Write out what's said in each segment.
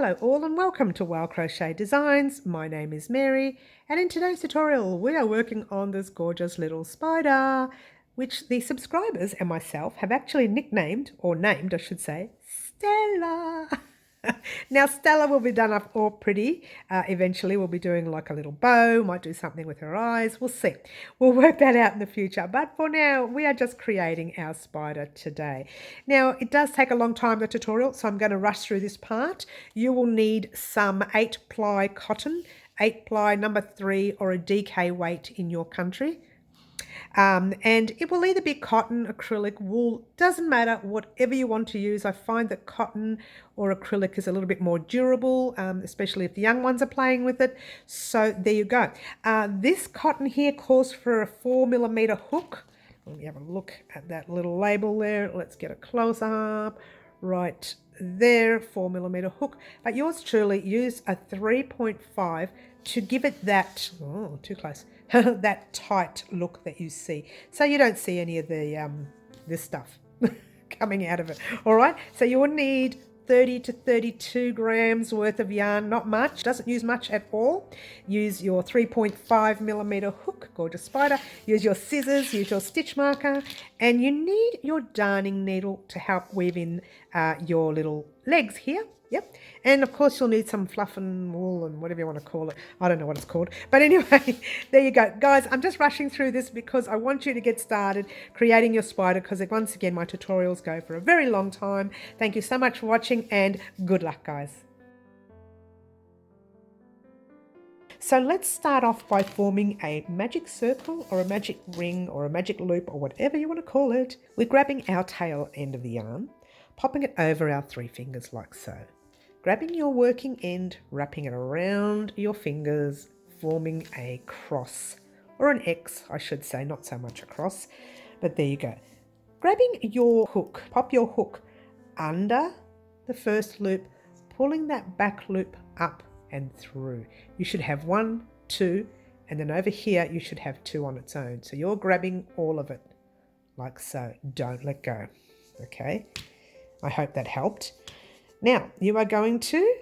Hello all and welcome to Crochet Designs. My name is Mary and in today's tutorial we are working on this gorgeous little spider which the subscribers and myself have actually nicknamed, or named I should say, Stella. Now Stella will be done up all pretty. Eventually we'll be doing like a little bow, might do something with her eyes, we'll see. We'll work that out in the future, but for now we are just creating our spider today. Now it does take a long time, the tutorial, so I'm going to rush through this part. You will need some 8-ply cotton, 8-ply number 3 or a DK weight in your country. And it will either be cotton, acrylic, wool, doesn't matter, whatever you want to use. I find that cotton or acrylic is a little bit more durable, especially if the young ones are playing with it. So there you go. This cotton here calls for a 4mm hook. Let me have a look at that little label there. Let's get a close up. Right there, 4mm hook. But yours truly used a 3.5 to give it that, oh, too close, that tight look that you see. So you don't see any of the this stuff coming out of it. All right, so you will need 30 to 32 grams worth of yarn, not much, doesn't use much at all. Use your 3.5mm hook, gorgeous spider. Use your scissors, use your stitch marker, and you need your darning needle to help weave in your little legs here. Yep, and of course you'll need some fluff and wool and whatever you want to call it. I don't know what it's called, but anyway, there you go. Guys, I'm just rushing through this because I want you to get started creating your spider, because once again, my tutorials go for a very long time. Thank you so much for watching and good luck, guys. So let's start off by forming a magic circle or a magic ring or a magic loop or whatever you want to call it. We're grabbing our tail end of the yarn, popping it over our 3 fingers like so. Grabbing your working end, wrapping it around your fingers, forming a cross, or an X, I should say, not so much a cross, but there you go. Grabbing your hook, pop your hook under the first loop, pulling that back loop up and through. You should have 1, 2, and then over here you should have 2 on its own. So you're grabbing all of it, like so. Don't let go, okay? I hope that helped. Now, you are going to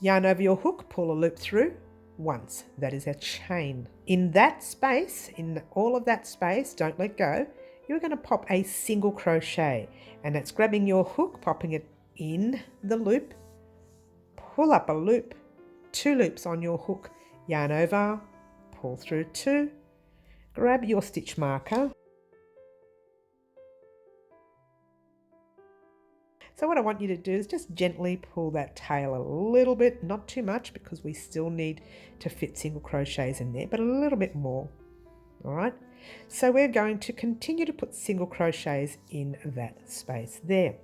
yarn over your hook, pull a loop through once. That is a chain. In that space, in all of that space, don't let go, you're going to pop a single crochet. And that's grabbing your hook, popping it in the loop, pull up a loop, 2 loops on your hook, yarn over, pull through 2, grab your stitch marker. So what I want you to do is just gently pull that tail a little bit, not too much because we still need to fit single crochets in there, but a little bit more. All right. So we're going to continue to put single crochets in that space there.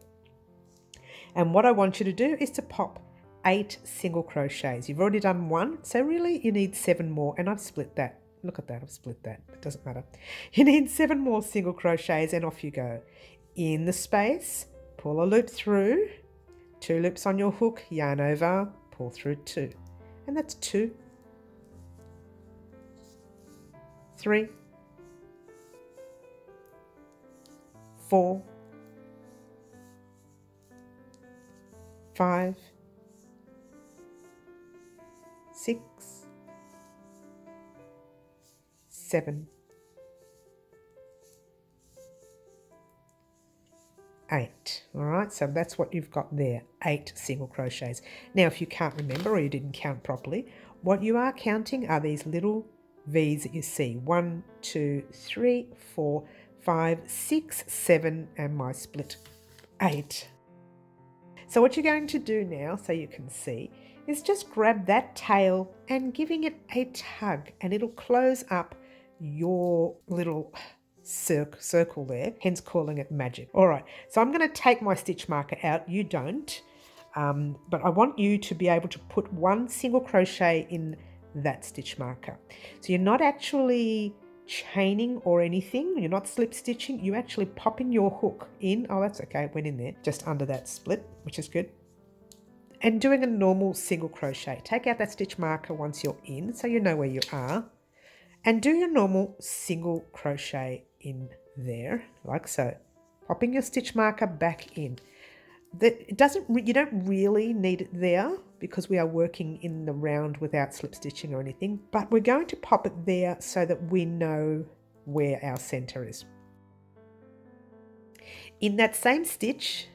And what I want you to do is to pop 8 single crochets. You've already done 1, so really you need 7 more, and I've split that. Look at that, I've split that. It doesn't matter. You need 7 more single crochets and off you go. In the space, pull a loop through, 2 loops on your hook, yarn over, pull through 2. And that's 2, 3, 4, 5, 6, 7, 8. All right, so that's what you've got there, 8 single crochets. Now, if you can't remember or you didn't count properly, what you are counting are these little V's that you see. 1, 2, 3, 4, 5, 6, 7, and my split 8. So what you're going to do now, so you can see, is just grab that tail and giving it a tug, and it'll close up your little circle there, hence calling it magic. All right, so I'm going to take my stitch marker out. You don't, but I want you to be able to put 1 single crochet in that stitch marker. So you're not actually chaining or anything, you're not slip stitching, you're actually popping your hook in. Oh, that's okay, it went in there just under that split, which is good. And doing a normal single crochet. Take out that stitch marker once you're in so you know where you are, and do your normal single crochet in there like so, popping your stitch marker back in. you don't really need it there because we are working in the round without slip stitching or anything, but we're going to pop it there so that we know where our center is. In that same stitch,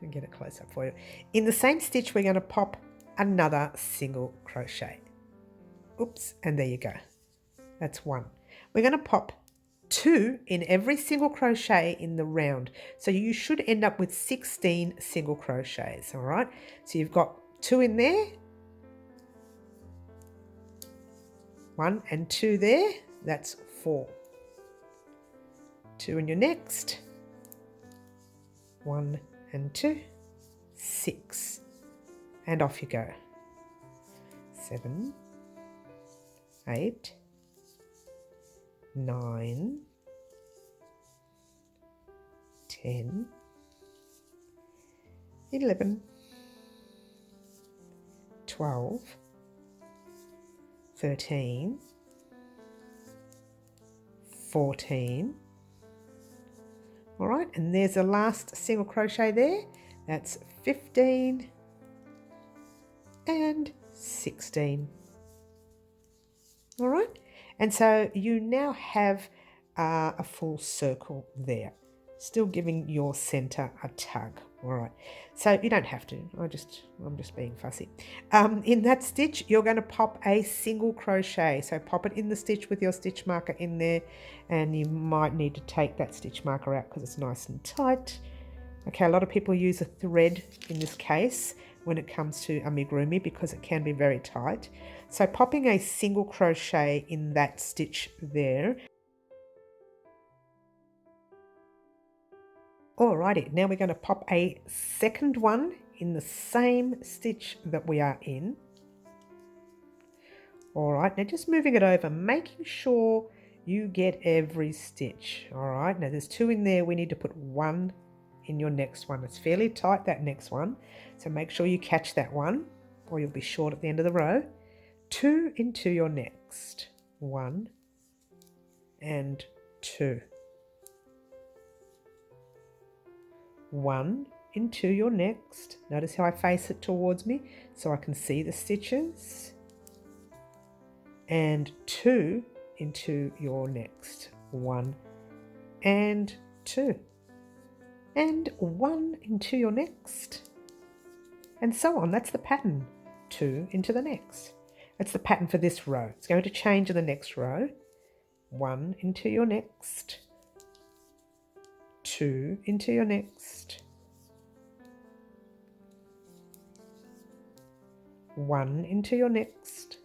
I'll get it close up for you. In the same stitch, we're going to pop another single crochet. Oops, and there you go. That's one. We're going to pop 2 in every single crochet in the round. So you should end up with 16 single crochets, all right? So you've got 2 in there, 1 and 2 there, that's 4. 2 in your next, 1 and 2, 6. And off you go. 7, 8, 9, 10, 11, 12, 13, 14. All right, and there's the last single crochet there. That's 15 and 16. All right, and so you now have a full circle there, still giving your center a tug. All right, so you don't have to, I'm just being fussy. In that stitch, you're going to pop a single crochet. So pop it in the stitch with your stitch marker in there, and you might need to take that stitch marker out because it's nice and tight. Okay, a lot of people use a thread in this case when it comes to amigurumi because it can be very tight. So popping a single crochet in that stitch there. Alrighty, now we're going to pop a second one in the same stitch that we are in. Alright, now just moving it over, making sure you get every stitch. Alright, now there's 2 in there, we need to put 1 in your next one. It's fairly tight, that next one, so make sure you catch that one or you'll be short at the end of the row. 2 into your next, 1 and 2. 1 into your next. Notice how I face it towards me so I can see the stitches. And 2 into your next. 1 and 2. And 1 into your next. And so on. That's the pattern. 2 into the next. That's the pattern for this row. It's going to change in the next row. 1 into your next. 2 into your next. 1 into your next.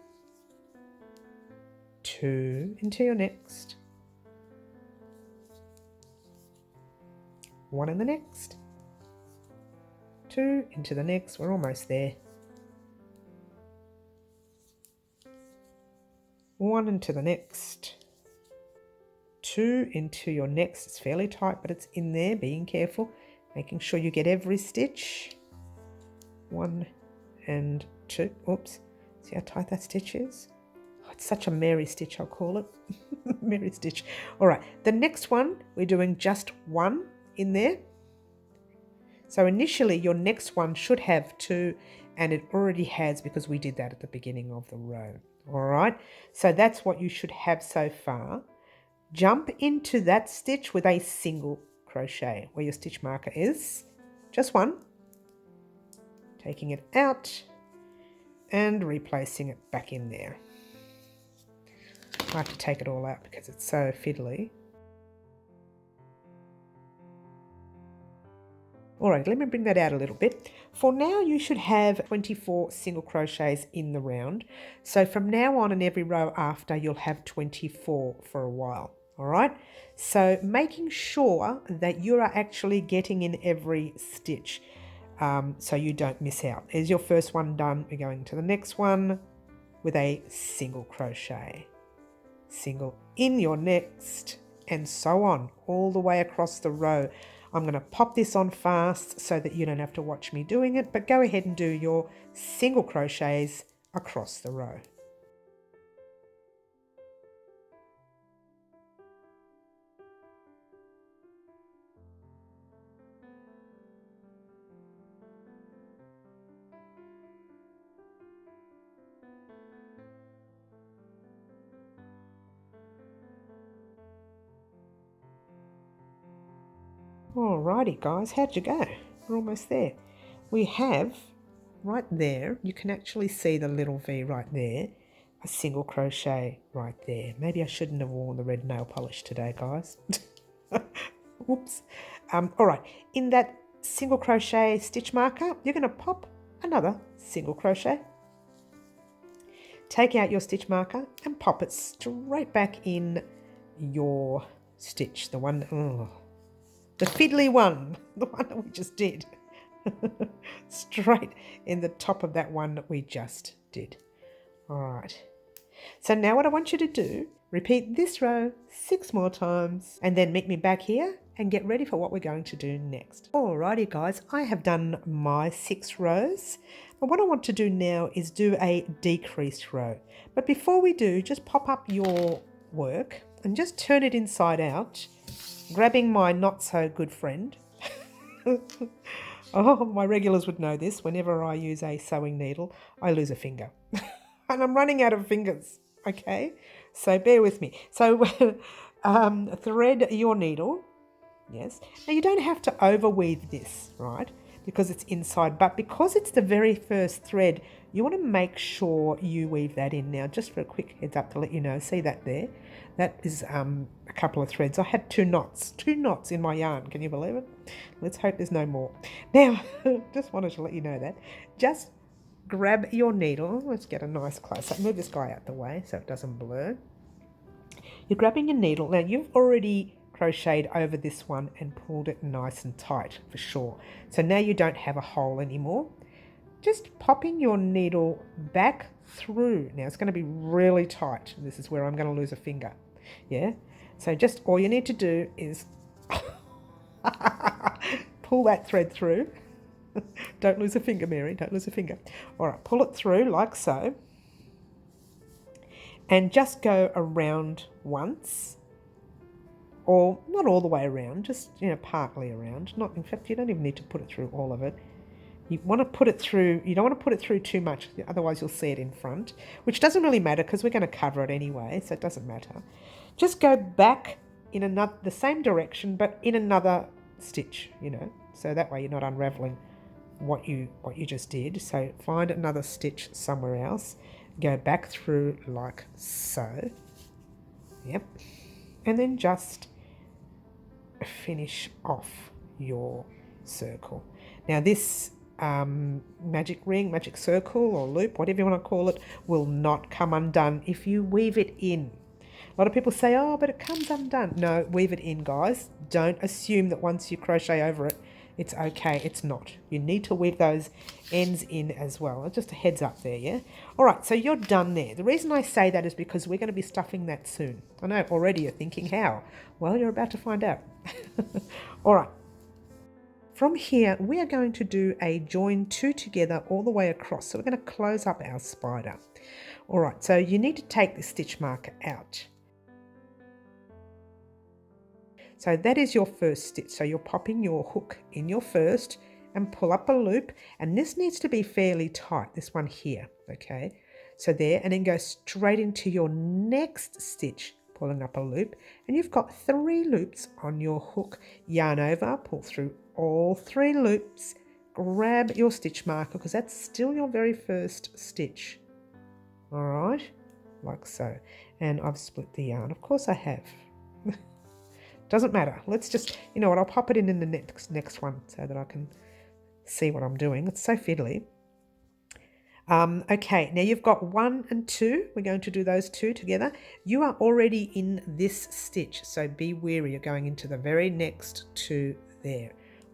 2 into your next. 1 in the next. 2 into the next. We're almost there. 1 into the next. 2 into your next. It's fairly tight, but it's in there. Being careful, making sure you get every stitch. 1 and 2. Oops. See how tight that stitch is? Oh, it's such a Mary stitch, I'll call it. Mary stitch. All right. The next one, we're doing just 1 in there. So initially, your next one should have 2, and it already has because we did that at the beginning of the row. All right. So that's what you should have so far. Jump into that stitch with a single crochet where your stitch marker is. Just 1. Taking it out and replacing it back in there. I have to take it all out because it's so fiddly. Alright, let me bring that out a little bit. For now, you should have 24 single crochets in the round. So from now on and every row after, you'll have 24 for a while. Alright, so making sure that you are actually getting in every stitch so you don't miss out. There's your first one done. We're going to the next one with a single crochet. Single in your next, and so on, all the way across the row. I'm going to pop this on fast so that you don't have to watch me doing it, but go ahead and do your single crochets across the row. Alrighty guys, how'd you go? We're almost there. We have right there, you can actually see the little V right there, a single crochet right there. Maybe I shouldn't have worn the red nail polish today, guys. Whoops. Alright, in that single crochet stitch marker, you're going to pop another single crochet. Take out your stitch marker and pop it straight back in your stitch, the one, the fiddly one, the one that we just did. Straight in the top of that one that we just did. All right. So now what I want you to do, repeat this row 6 more times and then meet me back here and get ready for what we're going to do next. Alrighty guys, I have done my 6 rows. And what I want to do now is do a decreased row. But before we do, just pop up your work and just turn it inside out, grabbing my not so good friend. Oh, my regulars would know this. Whenever I use a sewing needle, I lose a finger. And I'm running out of fingers, okay? So bear with me. So thread your needle, yes. Now you don't have to overweave this, right? Because it's inside, but because it's the very first thread, you want to make sure you weave that in. Now, just for a quick heads up to let you know, see that there? That is a couple of threads. I had 2 knots in my yarn. Can you believe it? Let's hope there's no more. Now, just wanted to let you know that. Just grab your needle. Let's get a nice close-up. Move this guy out the way so it doesn't blur. You're grabbing your needle. Now, you've already crocheted over this one and pulled it nice and tight for sure. So now you don't have a hole anymore. Just popping your needle back through. Now, it's going to be really tight. This is where I'm going to lose a finger. Yeah? So just all you need to do is pull that thread through. Don't lose a finger, Mary. Don't lose a finger. All right, pull it through like so. And just go around once. Or not all the way around, just, partly around. Not, in fact, you don't even need to put it through all of it. You want to put it through, you don't want to put it through too much, otherwise you'll see it in front, which doesn't really matter because we're going to cover it anyway, so it doesn't matter. Just go back in the same direction, but in another stitch, so that way you're not unraveling what you just did. So find another stitch somewhere else, go back through like so, yep, and then just finish off your circle. Now this magic ring, magic circle or loop, whatever you want to call it, will not come undone if you weave it in. A lot of people say, oh, but it comes undone. No, weave it in, guys. Don't assume that once you crochet over it, it's okay. It's not. You need to weave those ends in as well. Just a heads up there, yeah? All right, so you're done there. The reason I say that is because we're going to be stuffing that soon. I know already you're thinking, how? Well, you're about to find out. All right. From here, we are going to do a join 2 together all the way across. So we're going to close up our spider. All right, so you need to take the stitch marker out. So that is your first stitch. So you're popping your hook in your first and pull up a loop. And this needs to be fairly tight, this one here, okay? So there, and then go straight into your next stitch, pulling up a loop. And you've got 3 loops on your hook. Yarn over, pull through all 3 loops, grab your stitch marker because that's still your very first stitch. All right, like so. And I've split the yarn. Of course I have. Doesn't matter. Let's just, you know what, I'll pop it in the next one so that I can see what I'm doing. It's so fiddly. Okay, now you've got 1 and 2. We're going to do those 2 together. You are already in this stitch, so be wary. You're going into the very next 2 there.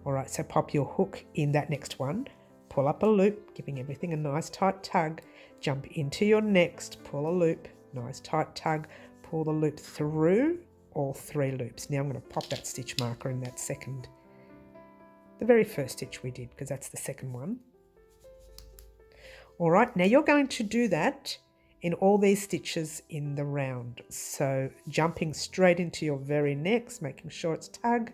All right, so pop your hook in that next one, pull up a loop, giving everything a nice tight tug, jump into your next, pull a loop, nice tight tug, pull the loop through all 3 loops. Now I'm going to pop that stitch marker in that second, the very first stitch we did, because that's the second one. All right, now you're going to do that in all these stitches in the round. So jumping straight into your very next, making sure it's tug,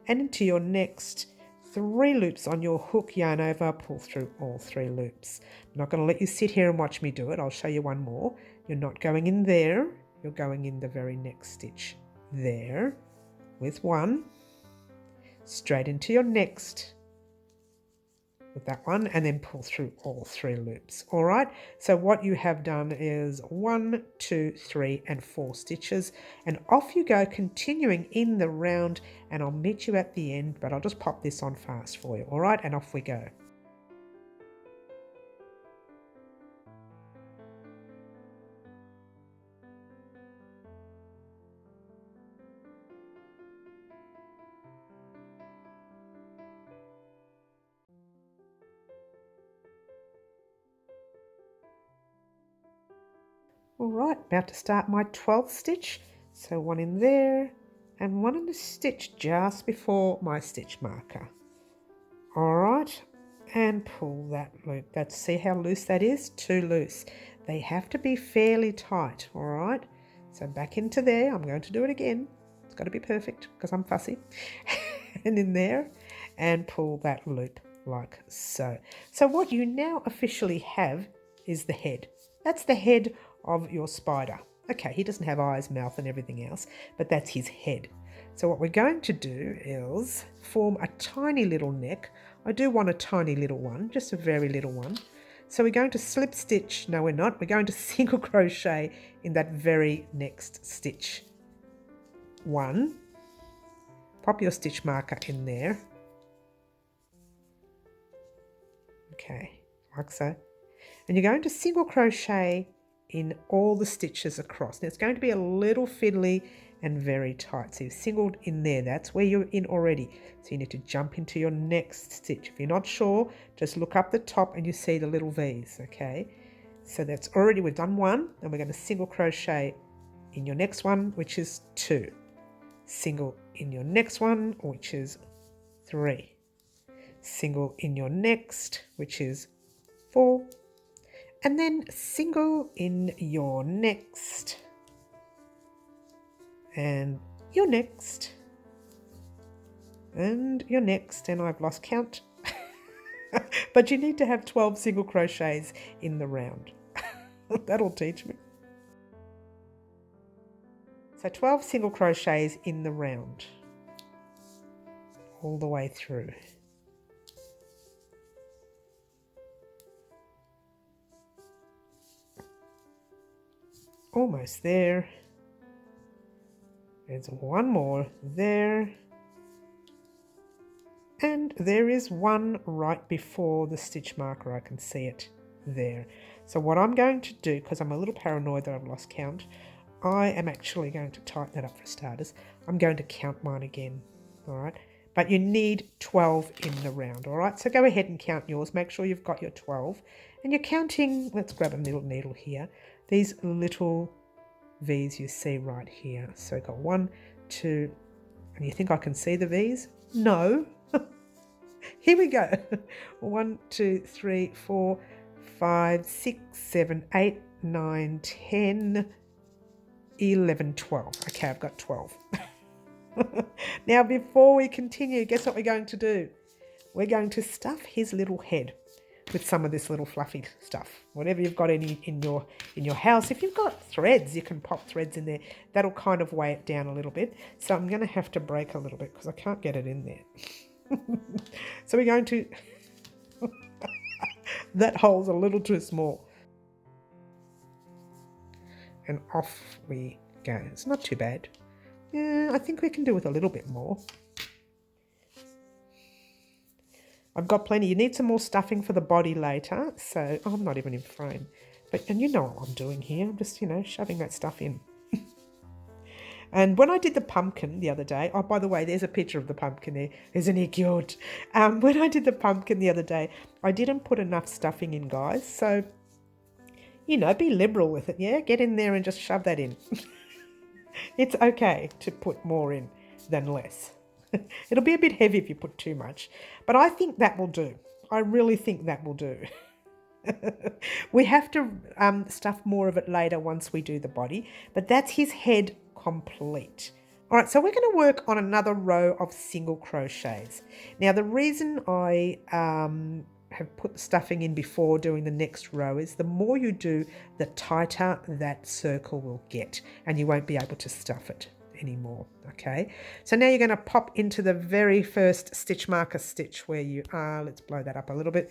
and into your next 3 loops on your hook, yarn over, pull through all 3 loops. I'm not going to let you sit here and watch me do it. I'll show you one more. You're not going in there. You're going in the very next stitch there with 1. straight into your next with that one, and then pull through all 3 loops. All right, so what you have done is 1, 2, 3 and 4 stitches, and off you go, continuing in the round, and I'll meet you at the end, but I'll just pop this on fast for you. All right, and off we go. All right, about to start my 12th stitch. So 1 in there and 1 in the stitch just before my stitch marker. All right, and pull that loop. See how loose that is? Too loose. They have to be fairly tight. All right, so back into there. I'm going to do it again. It's got to be perfect because I'm fussy. And in there, and pull that loop like so. So what you now officially have is the head. That's the head of your spider. Okay, he doesn't have eyes, mouth and everything else, but that's his head. So what we're going to do is form a tiny little neck. I do want a tiny little one, just a very little one. So we're going to slip stitch, no we're not, we're going to single crochet in that very next stitch. 1, pop your stitch marker in there. Okay, like so. And you're going to single crochet in all the stitches across. Now it's going to be a little fiddly and very tight. So you've singled in there, that's where you're in already. So you need to jump into your next stitch. If you're not sure, just look up the top and you see the little V's, okay? So that's already, we've done 1, and we're going to single crochet in your next one, which is 2. Single in your next one, which is 3. Single in your next, which is 4. And then single in your next, and your next, and your next, and I've lost count. But you need to have 12 single crochets in the round. That'll teach me. So 12 single crochets in the round, all the way through. Almost there. There's 1 more there. And there is 1 right before the stitch marker. I can see it there. So what I'm going to do, because I'm a little paranoid that I've lost count, I am actually going to tighten that up for starters. I'm going to count mine again. All right. But you need 12 in the round. All right. So go ahead and count yours. Make sure you've got your 12. And you're counting, let's grab a little needle here. These little V's you see right here. So got 1, 2, and you think I can see the V's? No. Here we go. 1, 2, 3, 4, 5, 6, 7, 8, 9, 10, 11, 12. Okay, I've got 12. Now, before we continue, guess what we're going to do? We're going to stuff his little head with some of this little fluffy stuff. Whatever you've got in your house. If you've got threads, you can pop threads in there. That'll kind of weigh it down a little bit. So I'm going to have to break a little bit because I can't get it in there. So we're going to... That hole's a little too small. And off we go. It's not too bad. Yeah, I think we can do with a little bit more. I've got plenty. You need some more stuffing for the body later. So, I'm not even in frame. And you know what I'm doing here. I'm just, shoving that stuff in. And when I did the pumpkin the other day, oh, by the way, there's a picture of the pumpkin there. Isn't he cute? When I did the pumpkin the other day, I didn't put enough stuffing in, guys. So, be liberal with it, yeah? Get in there and just shove that in. It's okay to put more in than less. It'll be a bit heavy if you put too much, but I think that will do. I really think that will do. We have to stuff more of it later once we do the body, but that's his head complete. All right, so we're going to work on another row of single crochets. Now, the reason I have put the stuffing in before doing the next row is the more you do, the tighter that circle will get, and you won't be able to stuff it. anymore. Okay, so now you're going to pop into the very first stitch marker stitch where you are. Let's blow that up a little bit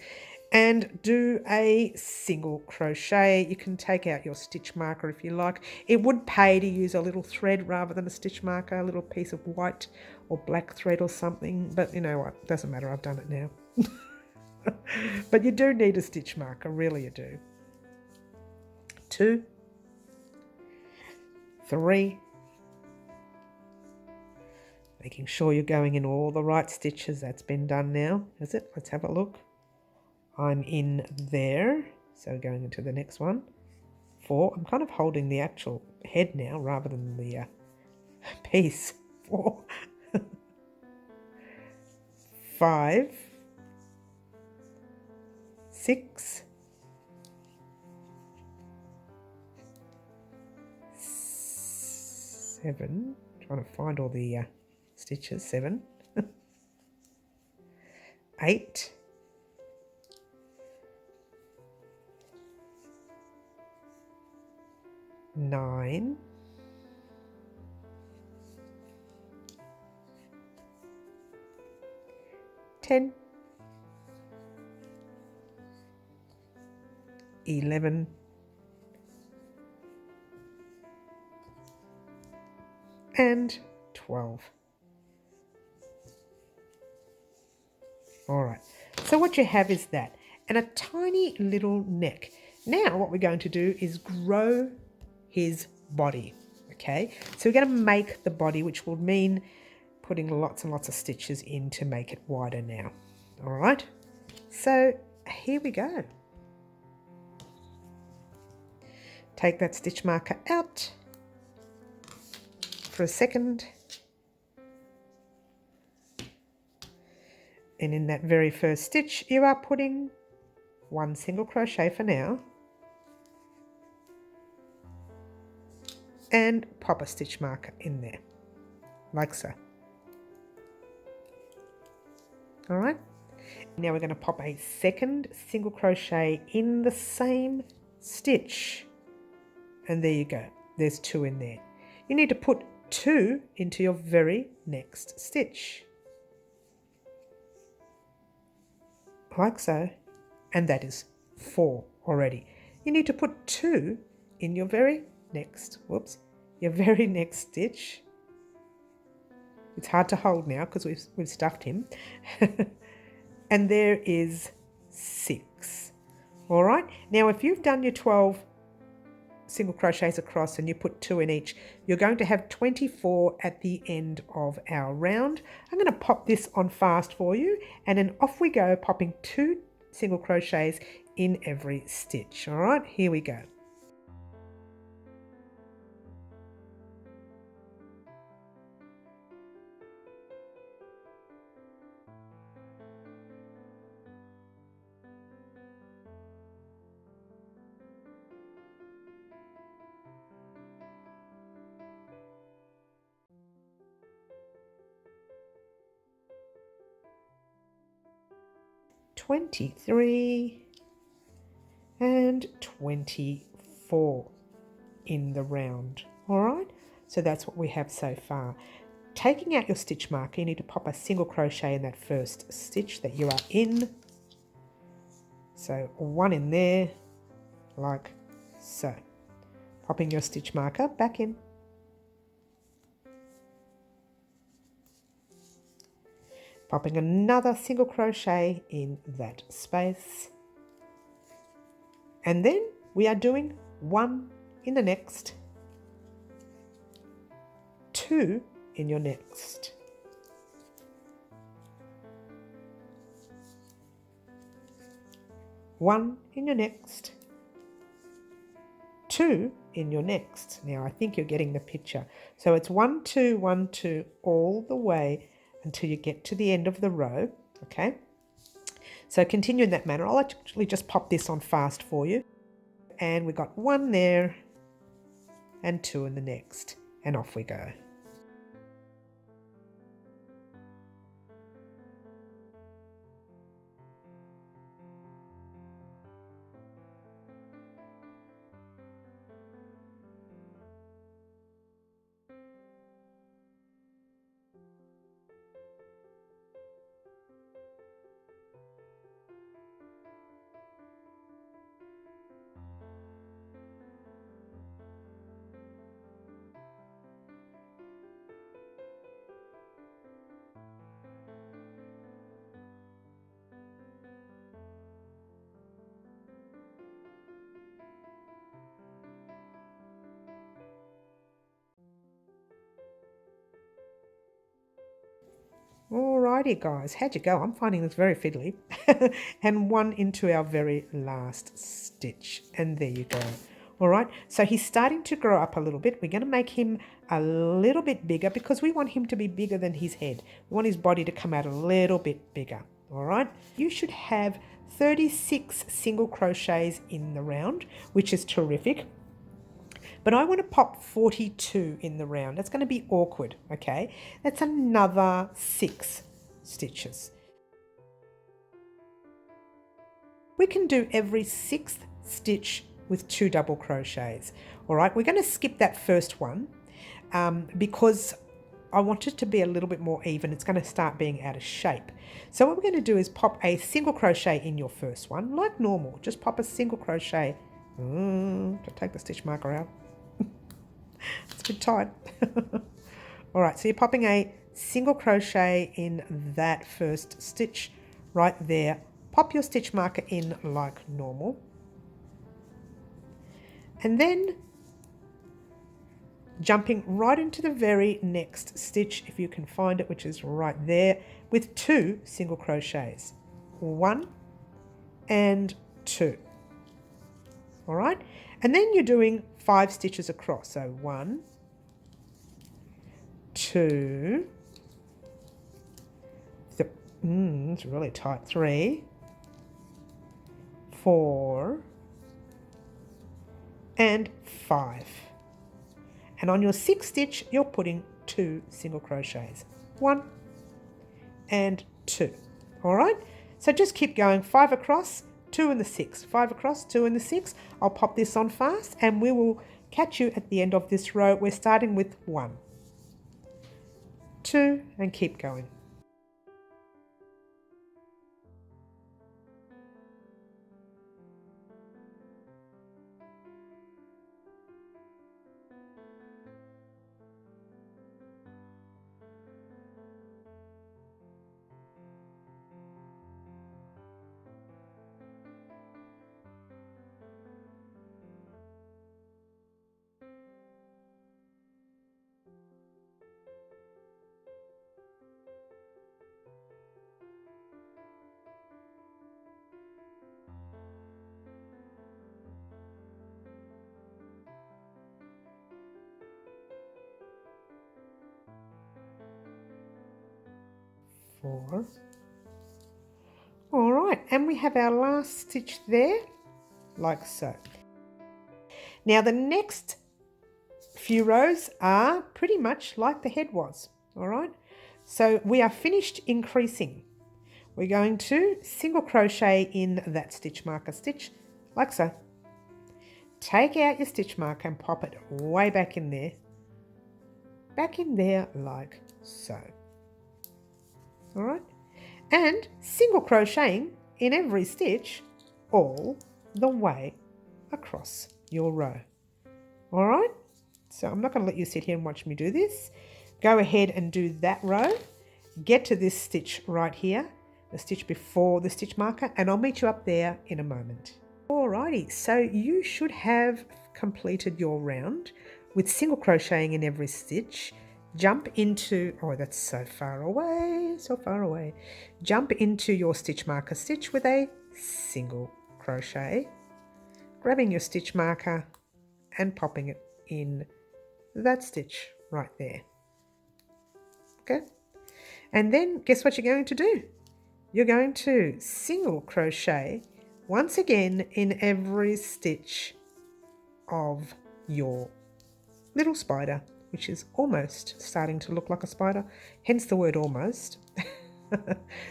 and do a single crochet. You can take out your stitch marker if you like. It would pay to use a little thread rather than a stitch marker, a little piece of white or black thread or something, but you know what, doesn't matter, I've done it now. But you do need a stitch marker, really you do. 2, 3, making sure you're going in all the right stitches. That's been done now, is it? Let's have a look. I'm in there, so going into the next one. 4, I'm kind of holding the actual head now rather than the piece. 4, 5, 6, 7, trying to find all the stitches, 7, 8, 9, 10, 11, 12. All right, so what you have is that, and a tiny little neck. Now what we're going to do is grow his body, okay? So we're going to make the body, which will mean putting lots and lots of stitches in to make it wider now. All right, so here we go. Take that stitch marker out for a second. And in that very first stitch, you are putting 1 single crochet for now. And pop a stitch marker in there, like so. All right. Now we're going to pop a second single crochet in the same stitch. And there you go. There's 2 in there. You need to put 2 into your very next stitch. Like so. And that is 4 already. You need to put 2 in your very next, your very next stitch. It's hard to hold now because we've stuffed him. And there is 6. All right. Now, if you've done your 12 single crochets across and you put 2 in each, you're going to have 24 at the end of our round. I'm going to pop this on fast for you, and then off we go, popping 2 single crochets in every stitch. All right, here we go. $23 and $24 in the round. All right, so that's what we have so far. Taking out your stitch marker, you need to pop a single crochet in that first stitch that you are in. So 1 in there, like so. Popping your stitch marker back in. Popping another single crochet in that space. And then we are doing 1 in the next, 2 in your next. One in your next, 2 in your next. Now I think you're getting the picture. So it's 1, 2, 1, 2 all the way until you get to the end of the row, okay? So continue in that manner. I'll actually just pop this on fast for you. And we got 1 there and 2 in the next, and off we go. Alrighty guys, how'd you go? I'm finding this very fiddly. And one into our very last stitch. And there you go. Alright, so he's starting to grow up a little bit. We're going to make him a little bit bigger because we want him to be bigger than his head. We want his body to come out a little bit bigger. Alright, you should have 36 single crochets in the round, which is terrific. But I want to pop 42 in the round. That's going to be awkward, okay? That's another 6 stitches. We can do every 6th stitch with 2 double crochets. All right, we're going to skip that first one because I want it to be a little bit more even. It's going to start being out of shape. So what we're going to do is pop a single crochet in your first one, like normal. Just pop a single crochet. To take the stitch marker out. It's a bit tight. All right, so you're popping a single crochet in that first stitch right there. Pop your stitch marker in like normal. And then jumping right into the very next stitch, if you can find it, which is right there, with 2 single crochets. 1 and 2. All right, and then you're doing 5 stitches across. So 1, 2, it's really tight. 3, 4, and 5. And on your 6th stitch, you're putting 2 single crochets. 1 and 2. All right, so just keep going. 5 across, 2 in the 6, 5 across, 2 in the 6. I'll pop this on fast and we will catch you at the end of this row. We're starting with 1, 2, and keep going. Four. All right, and we have our last stitch there, like so. Now the next few rows are pretty much like the head was, all right? So we are finished increasing. We're going to single crochet in that stitch marker stitch, like so. Take out your stitch marker and pop it way back in there like so. All right, and single crocheting in every stitch all the way across your row. All right, so I'm not going to let you sit here and watch me do this. Go ahead and do that row. Get to this stitch right here, the stitch before the stitch marker, and I'll meet you up there in a moment. Alrighty, so you should have completed your round with single crocheting in every stitch. Jump into, oh that's so far away, jump into your stitch marker stitch with a single crochet, grabbing your stitch marker and popping it in that stitch right there. Okay, and then guess what you're going to do? You're going to single crochet once again in every stitch of your little spider, which is almost starting to look like a spider, hence the word almost.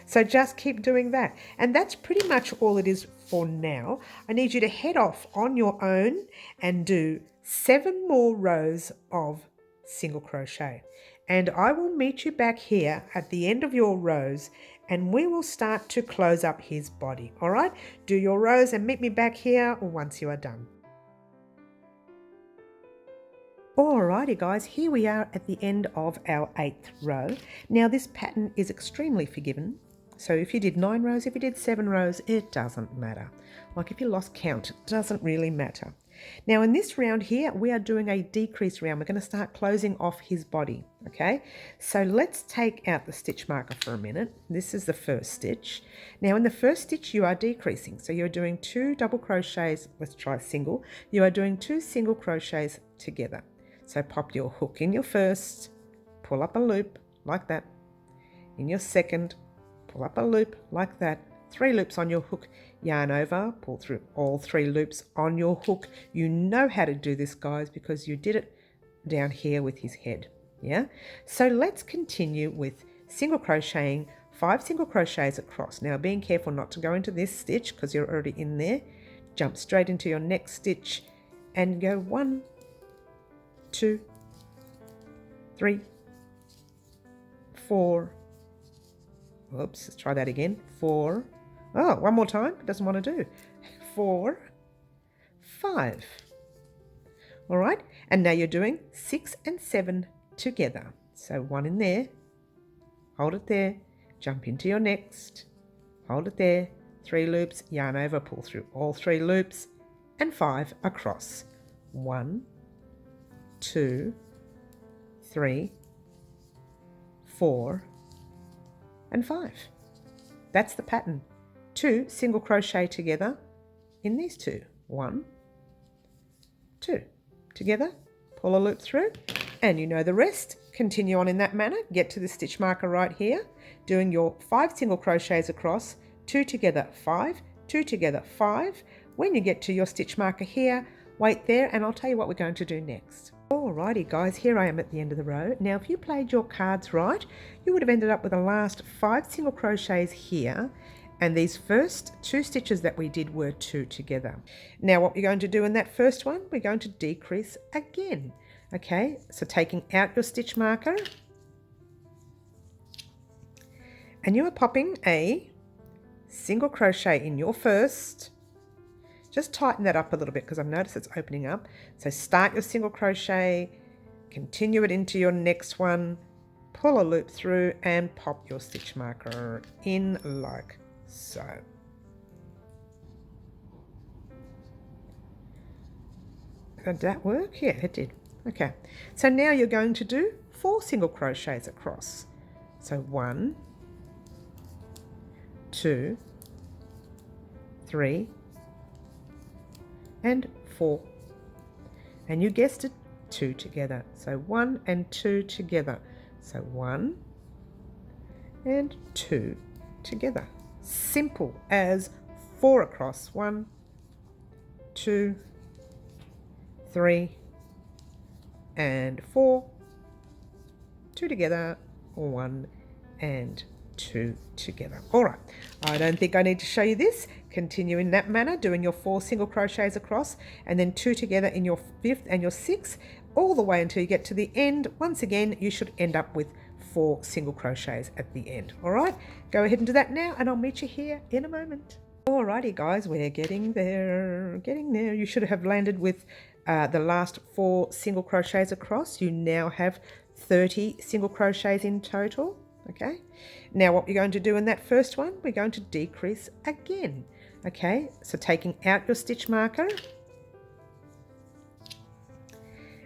So just keep doing that. And that's pretty much all it is for now. I need you to head off on your own and do 7 more rows of single crochet. And I will meet you back here at the end of your rows and we will start to close up his body. All right, do your rows and meet me back here once you are done. Alrighty guys, here we are at the end of our 8th row. Now this pattern is extremely forgiving. So if you did 9 rows, if you did 7 rows, it doesn't matter. Like if you lost count, it doesn't really matter. Now in this round here, we are doing a decrease round. We're going to start closing off his body, okay? So let's take out the stitch marker for a minute. This is the first stitch. Now in the first stitch, you are decreasing. So you're doing 2 double crochets. Let's try single. You are doing 2 single crochets together. So pop your hook in your first, pull up a loop like that. In your second, pull up a loop like that. 3 loops on your hook, yarn over, pull through all 3 loops on your hook. You know how to do this, guys, because you did it down here with his head, yeah? So let's continue with single crocheting, 5 single crochets across. Now being careful not to go into this stitch because you're already in there. Jump straight into your next stitch and go 1, 2, 3, 4. Oops, let's try that again. 4. Oh, one more time. It doesn't want to do. 4, 5. All right. And now you're doing 6 and 7 together. So 1 in there. Hold it there. Jump into your next. Hold it there. 3 loops. Yarn over. Pull through all 3 loops. And 5 across. 1, 2, 3, 4, and 5. That's the pattern. 2 single crochet together in these 2. 1, 2. Together, pull a loop through, and you know the rest. Continue on in that manner. Get to the stitch marker right here, doing your 5 single crochets across, 2 together, 5, 2 together, 5. When you get to your stitch marker here, wait there, and I'll tell you what we're going to do next. Alrighty guys, here I am at the end of the row. Now if you played your cards right, you would have ended up with the last 5 single crochets here, and these first 2 stitches that we did were 2 together. Now what we're going to do in that first one, we're going to decrease again. Okay, so taking out your stitch marker, and you are popping a single crochet in your first. Just tighten that up a little bit because I've noticed it's opening up. So start your single crochet, continue it into your next one, pull a loop through and pop your stitch marker in like so. Did that work? Yeah, it did. Okay, so now you're going to do 4 single crochets across. So 1, 2, 3, and 4. And you guessed it, 2 together. So 1 and 2 together. So 1 and 2 together. Simple as 4 across. 1, 2, 3, and 4. 2 together. 1 and 2 together. All right, I don't think I need to show you this. Continue in that manner, doing your 4 single crochets across, and then 2 together in your 5th and your 6th, all the way until you get to the end. Once again, you should end up with 4 single crochets at the end. All right, go ahead and do that now, and I'll meet you here in a moment. Alrighty guys, we're getting there, You should have landed with the last 4 single crochets across. You now have 30 single crochets in total. Okay, now what we're going to do in that first one, we're going to decrease again. Okay, so taking out your stitch marker,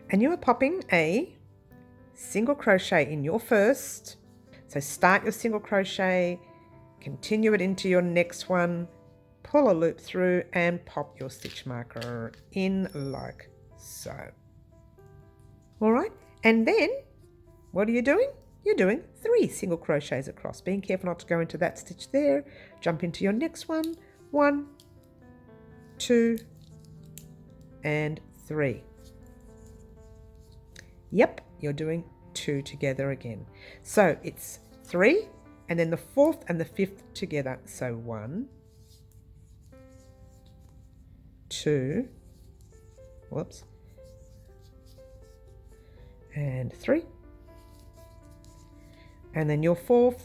and you are popping a single crochet in your first. So start your single crochet, continue it into your next one, pull a loop through and pop your stitch marker in like so. All right, and then what are you doing? You're doing 3 single crochets across. Being careful not to go into that stitch there. Jump into your next one. 1, 2, and 3. Yep, you're doing 2 together again. So it's 3, and then the 4th and the 5th together. So 1, 2, whoops, and 3. And then your 4th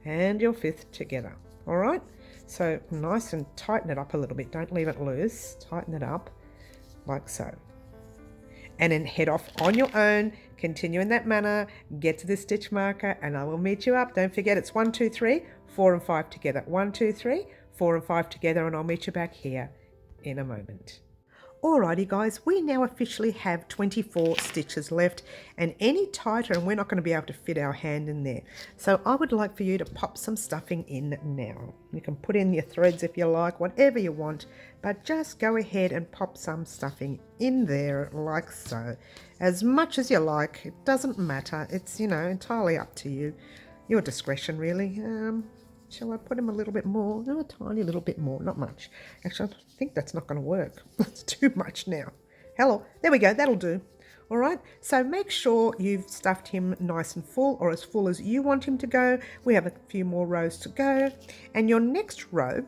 and your 5th together. All right, so nice and tighten it up a little bit. Don't leave it loose. Tighten it up like so. And then head off on your own. Continue in that manner. Get to the stitch marker and I will meet you up. Don't forget it's 1, 2, 3, 4 and 5 together. 1, 2, 3, 4 and 5 together, and I'll meet you back here in a moment. Alrighty guys, we now officially have 24 stitches left, and any tighter and we're not going to be able to fit our hand in there. So I would like for you to pop some stuffing in now. You can put in your threads if you like, whatever you want, but just go ahead and pop some stuffing in there like so. As much as you like, it doesn't matter. It's, you know, entirely up to you. Your discretion really. Shall I put him a little bit more? No, a tiny little bit more, not much. Actually, I think that's not going to work. That's too much now. Hello, there we go, that'll do. All right, so make sure you've stuffed him nice and full, or as full as you want him to go. We have a few more rows to go. And your next row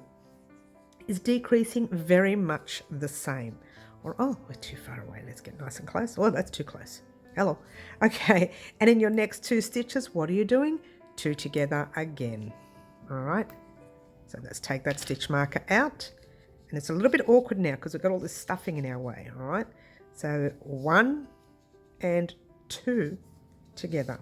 is decreasing very much the same. Or, oh, we're too far away. Let's get nice and close. Oh, that's too close. Hello. Okay, and in your next 2 stitches, what are you doing? 2 together again. All right, so let's take that stitch marker out, and it's a little bit awkward now because we've got all this stuffing in our way. All right, so 1 and 2 together,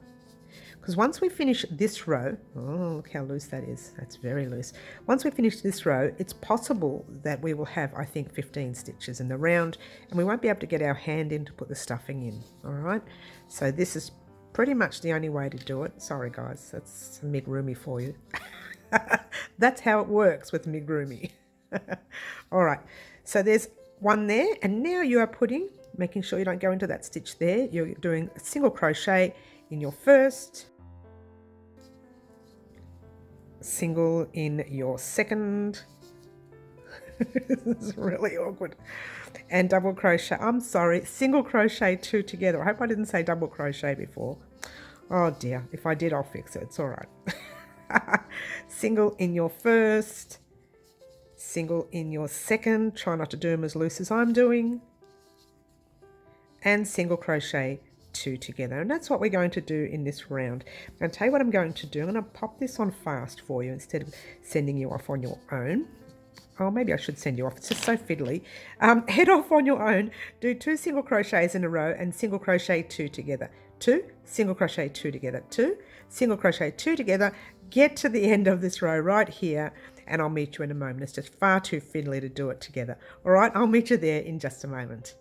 because once we finish this row, oh look how loose that is, that's very loose. Once we finish this row, it's possible that we will have, I think, 15 stitches in the round, and we won't be able to get our hand in to put the stuffing in. All right, so this is pretty much the only way to do it. Sorry guys, that's amigurumi for you. That's how it works with amigurumi. All right, so there's 1 there, and now you are making sure you don't go into that stitch there. You're doing a single crochet in your first, single in your second. This is really awkward. And double crochet, I'm sorry, single crochet 2 together. I hope I didn't say double crochet before. Oh dear, if I did, I'll fix it. It's all right. Single in your first, single in your second, try not to do them as loose as I'm doing, and single crochet 2 together. And that's what we're going to do in this round. I'm going to tell you what I'm going to do. I'm going to pop this on fast for you instead of sending you off on your own. Oh, maybe I should send you off. It's just so fiddly. Head off on your own. Do 2 single crochets in a row and single crochet 2 together. 2, single crochet 2 together. 2, single crochet 2 together. Get to the end of this row right here, and I'll meet you in a moment. It's just far too fiddly to do it together. All right, I'll meet you there in just a moment.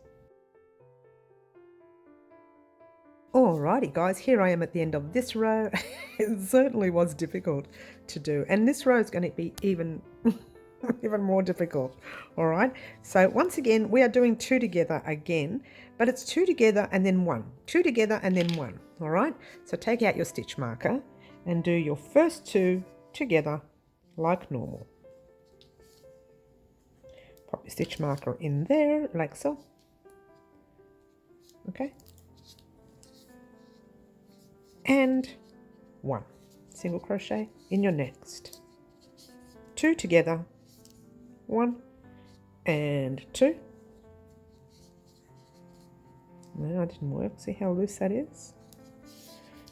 Alrighty guys, here I am at the end of this row. It certainly was difficult to do, and this row is going to be even more difficult. All right, so once again we are doing 2 together again, but it's 2 together and then 1, 2 together and then 1. All right, so take out your stitch marker and do your first 2 together like normal. Pop your stitch marker in there like so. Okay, and 1 single crochet in your next, 2 together, 1 and 2. No, that didn't work. See how loose that is?